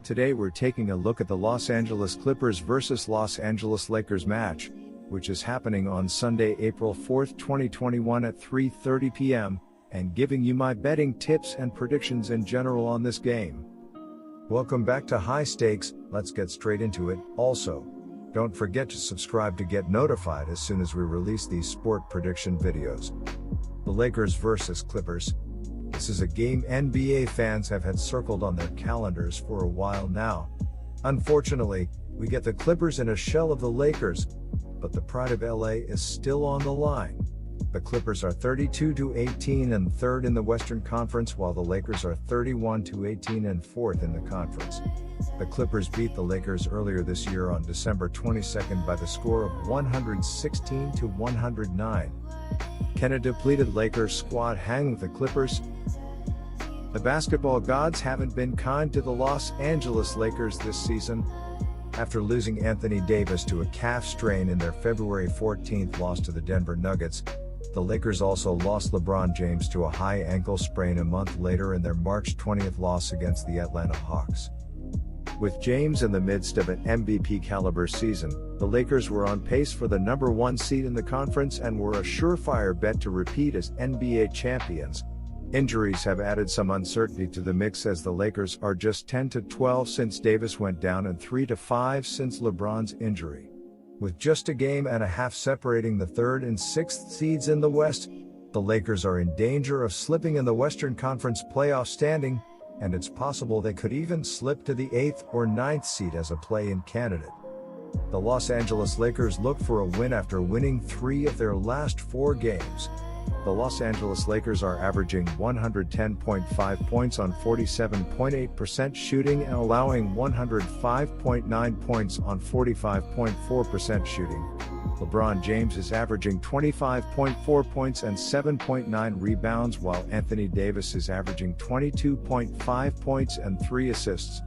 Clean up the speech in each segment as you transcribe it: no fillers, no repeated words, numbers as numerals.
Today we're taking a look at the Los Angeles Clippers vs Los Angeles Lakers match, which is happening on Sunday, April 4, 2021 at 3:30 p.m., and giving you my betting tips and predictions in general on this game. Welcome back to High Stakes. Let's get straight into it. Also, don't forget to subscribe to get notified as soon as we release these sport prediction videos. The Lakers vs Clippers. This is a game NBA fans have had circled on their calendars for a while now. Unfortunately, we get the Clippers in a shell of the Lakers, but the pride of LA is still on the line. The Clippers are 32-18 and third in the Western Conference, while the Lakers are 31-18 and fourth in the conference. The Clippers beat the Lakers earlier this year on December 22nd by the score of 116-109. Can a depleted Lakers squad hang with the Clippers? The basketball gods haven't been kind to the Los Angeles Lakers this season. After losing Anthony Davis to a calf strain in their February 14th loss to the Denver Nuggets, the Lakers also lost LeBron James to a high ankle sprain a month later in their March 20th loss against the Atlanta Hawks. With James in the midst of an MVP caliber season, the Lakers were on pace for the number 1 seed in the conference and were a surefire bet to repeat as NBA champions. Injuries have added some uncertainty to the mix, as the Lakers are just 10-12 since Davis went down and 3-5 since LeBron's injury. With just a game and a half separating the 3rd and 6th seeds in the West, the Lakers are in danger of slipping in the Western Conference playoff standing, and it's possible they could even slip to the 8th or 9th seed as a play-in candidate. The Los Angeles Lakers look for a win after winning 3 of their last 4 games. The Los Angeles Lakers are averaging 110.5 points on 47.8% shooting and allowing 105.9 points on 45.4% shooting. LeBron James is averaging 25.4 points and 7.9 rebounds, while Anthony Davis is averaging 22.5 points and 3 assists.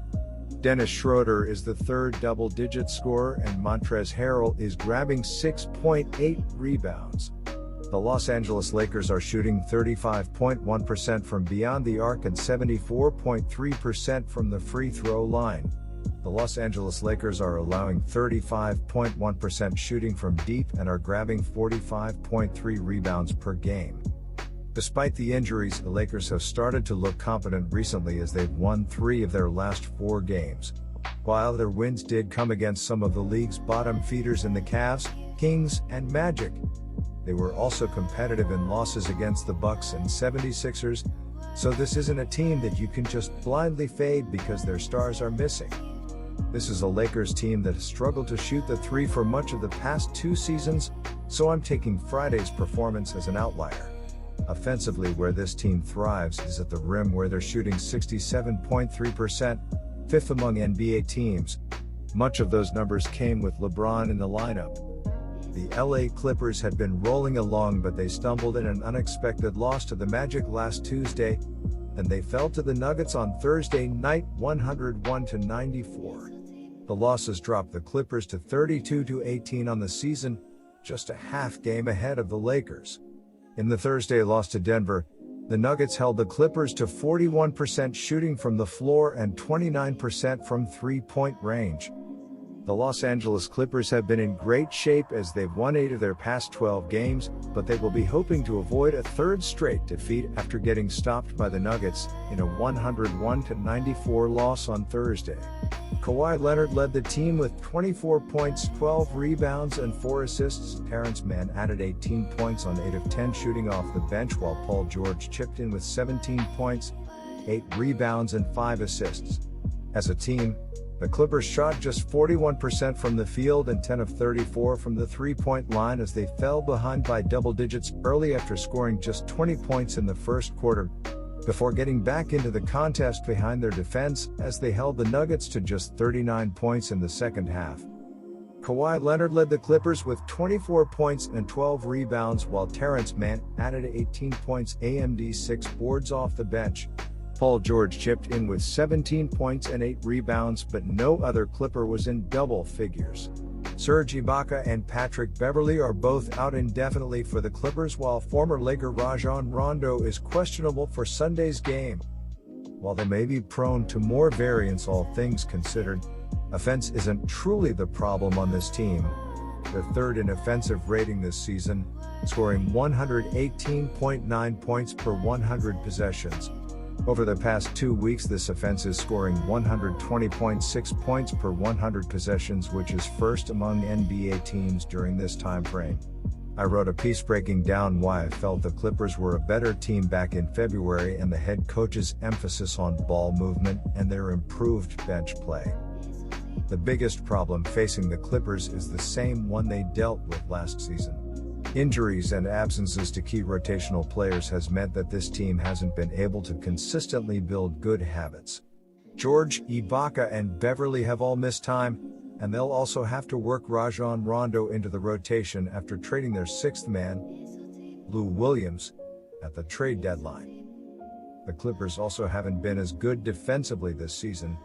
Dennis Schroeder is the third double-digit scorer, and Montrezl Harrell is grabbing 6.8 rebounds. The Los Angeles Lakers are shooting 35.1% from beyond the arc and 74.3% from the free throw line. The Los Angeles Lakers are allowing 35.1% shooting from deep and are grabbing 45.3 rebounds per game. Despite the injuries, the Lakers have started to look competent recently as they've won 3 of their last 4 games. While their wins did come against some of the league's bottom feeders in the Cavs, Kings, and Magic, they were also competitive in losses against the Bucks and 76ers, so this isn't a team that you can just blindly fade because their stars are missing. This is a Lakers team that has struggled to shoot the 3 for much of the past 2 seasons, so I'm taking Friday's performance as an outlier. Offensively, where this team thrives is at the rim, where they're shooting 67.3%, 5th among NBA teams. Much of those numbers came with LeBron in the lineup. The LA Clippers had been rolling along, but they stumbled in an unexpected loss to the Magic last Tuesday, and they fell to the Nuggets on Thursday night 101-94. The losses dropped the Clippers to 32-18 on the season, just a half game ahead of the Lakers. In the Thursday loss to Denver, the Nuggets held the Clippers to 41% shooting from the floor and 29% from three-point range. The Los Angeles Clippers have been in great shape as they've won 8 of their past 12 games, but they will be hoping to avoid a 3rd straight defeat after getting stopped by the Nuggets in a 101-94 loss on Thursday. Kawhi Leonard led the team with 24 points, 12 rebounds, and 4 assists. Terrence Mann added 18 points on 8 of 10 shooting off the bench, while Paul George chipped in with 17 points, 8 rebounds, and 5 assists. As a team, the Clippers shot just 41% from the field and 10 of 34 from the three-point line as they fell behind by double digits early after scoring just 20 points in the first quarter, before getting back into the contest behind their defense as they held the Nuggets to just 39 points in the second half. Kawhi Leonard led the Clippers with 24 points and 12 rebounds, while Terrence Mann added 18 points and 6 boards off the bench. Paul George chipped in with 17 points and 8 rebounds, but no other Clipper was in double figures. Serge Ibaka and Patrick Beverley are both out indefinitely for the Clippers, while former Laker Rajon Rondo is questionable for Sunday's game. While they may be prone to more variance all things considered, offense isn't truly the problem on this team. They're third in offensive rating this season, scoring 118.9 points per 100 possessions. Over the past 2 weeks, this offense is scoring 120.6 points per 100 possessions, which is first among NBA teams during this time frame. I wrote a piece breaking down why I felt the Clippers were a better team back in February and the head coach's emphasis on ball movement and their improved bench play. The biggest problem facing the Clippers is the same one they dealt with last season. Injuries and absences to key rotational players has meant that this team hasn't been able to consistently build good habits. George, Ibaka, and Beverly have all missed time, and they'll also have to work Rajon Rondo into the rotation after trading their sixth man, Lou Williams, at the trade deadline. The Clippers also haven't been as good defensively this season,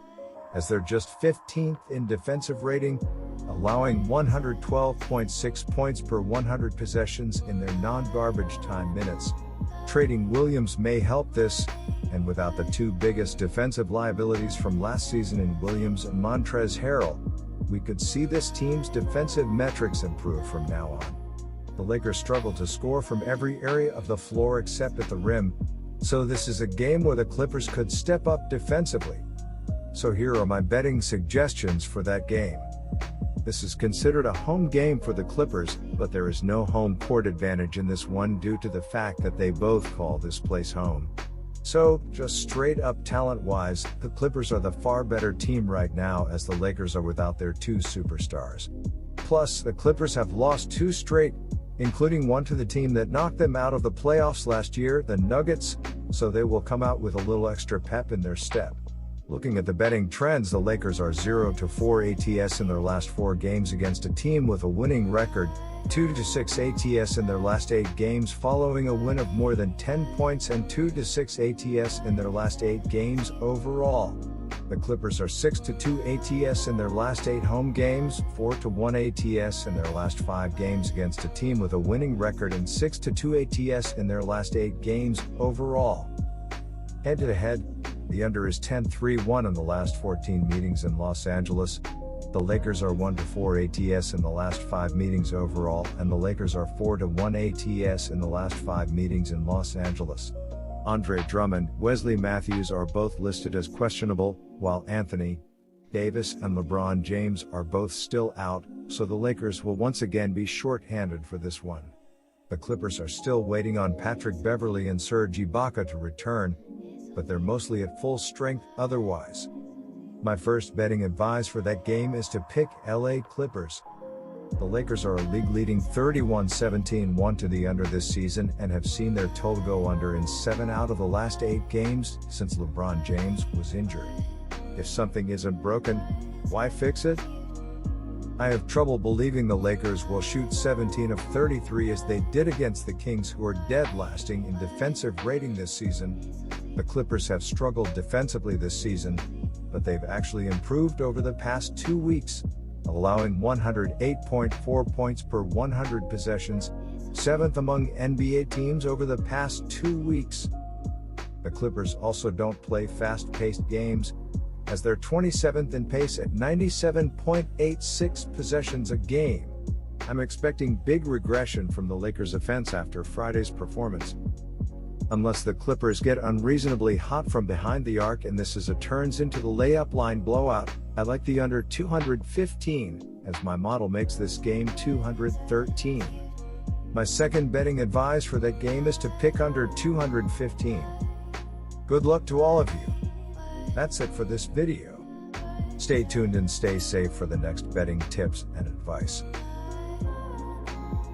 as they're just 15th in defensive rating, allowing 112.6 points per 100 possessions in their non-garbage time minutes. Trading Williams may help this, and without the two biggest defensive liabilities from last season in Williams and Montrezl Harrell, we could see this team's defensive metrics improve from now on. The Lakers struggle to score from every area of the floor except at the rim, so this is a game where the Clippers could step up defensively. So here are my betting suggestions for that game. This is considered a home game for the Clippers, but there is no home court advantage in this one due to the fact that they both call this place home. So, just straight up talent-wise, the Clippers are the far better team right now as the Lakers are without their two superstars. Plus, the Clippers have lost 2 straight, including one to the team that knocked them out of the playoffs last year, the Nuggets, so they will come out with a little extra pep in their step. Looking at the betting trends, the Lakers are 0-4 ATS in their last 4 games against a team with a winning record, 2-6 ATS in their last 8 games following a win of more than 10 points, and 2-6 ATS in their last 8 games overall. The Clippers are 6-2 ATS in their last 8 home games, 4-1 ATS in their last 5 games against a team with a winning record, and 6-2 ATS in their last 8 games overall. Head-to-head, the under is 10-3-1 in the last 14 meetings in Los Angeles. The Lakers are 1-4 ATS in the last 5 meetings overall, and the Lakers are 4-1 ATS in the last 5 meetings in Los Angeles. Andre Drummond, Wesley Matthews are both listed as questionable, while Anthony Davis and LeBron James are both still out, so the Lakers will once again be short-handed for this one. The Clippers are still waiting on Patrick Beverly and Serge Ibaka to return, but they're mostly at full strength otherwise. My first betting advice for that game is to pick LA Clippers. The Lakers are a league-leading 31-17-1 to the under this season and have seen their total go under in 7 out of the last 8 games since LeBron James was injured. If something isn't broken, why fix it? I have trouble believing the Lakers will shoot 17 of 33 as they did against the Kings, who are dead last in defensive rating this season. The Clippers have struggled defensively this season, but they've actually improved over the past 2 weeks, allowing 108.4 points per 100 possessions, 7th among NBA teams over the past 2 weeks. The Clippers also don't play fast-paced games, as they're 27th in pace at 97.86 possessions a game. I'm expecting big regression from the Lakers' offense after Friday's performance. Unless the Clippers get unreasonably hot from behind the arc and this turns into the layup line blowout, I like the under 215, as my model makes this game 213. My second betting advice for that game is to pick under 215. Good luck to all of you. That's it for this video. Stay tuned and stay safe for the next betting tips and advice.